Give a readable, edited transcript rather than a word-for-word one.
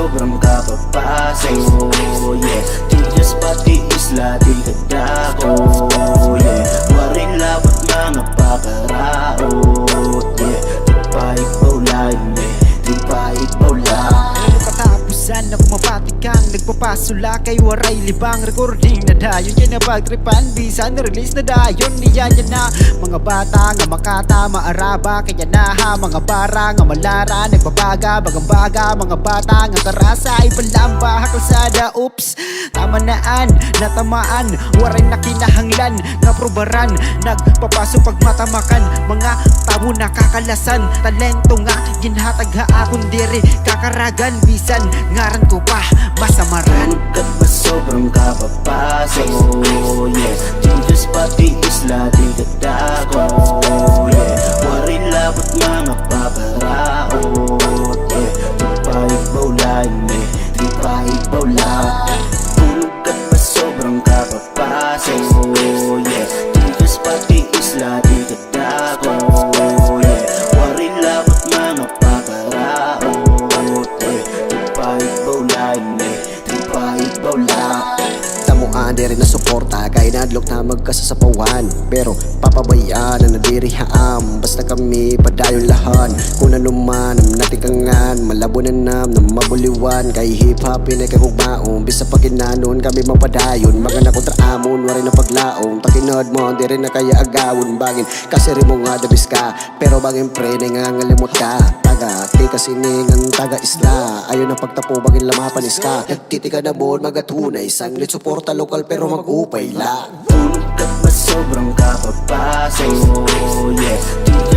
sobrang kapapaso. Yeah, di just pati isla, di kadako. Yeah, waring lawat mga pakaraot. Yeah, di pa ikaw lang, di pa ikaw lang. Katapusan na pumapati kang nagpapasula kay waray libang recording na dayon. Yan na pagtripan, bisan release na dayon. Niyan yan na mga bata nga makata maaraba. Kaya na ha mga bara nga malara. Nagbabaga, bagang baga, mga bata nga karasa. Ibalamba, kalsada, oops. Tamanaan, natamaan, waray na kinahanglan. Nga probaran, nagpapasok pag matamakan. Mga tao nakakalasan, talento nga ginhatag ha akong diri. Kakaragan, bisan ngaran ko pa masamaran. Kat ba sobrang kapapaso. Yeah, di just pati isla, di kadako. Yeah, waring labot mga pakaraot. Yeah, di pa ikaw lang, di pa ikaw lang. Kat ba sobrang kapapaso. Yeah, di just pati isla, di kadako. Yeah, waring labot mga pakaraot. Yeah, di pa ikaw lang, di pa ikaw lang. Tamuan di rin na suporta kay nadlok na magkasasapawan. Pero papabayaan na nadirihaan. Basta kami padayon lahan. Kung ano man ang natikangan, malabo na nam na mabuliwan. Kay hip hop inay kagugmaon. Bisa paginanon kami mapadayon. Mga nakontra amon, waray na paglaong. Pakinod mo di rin na kaya agawon. Bagin kasi rin mo nga dabis ka. Pero bagin pre na nga ngalimot ka. Taga ti kasi ningang taga isla. Ayaw na pagtapo bagin lamapanis ka. Nagtitika na mo magatunay. Sanglit suporta lokal pero mag-upay la. Kat ba sobrang kapapaso. Yeah, di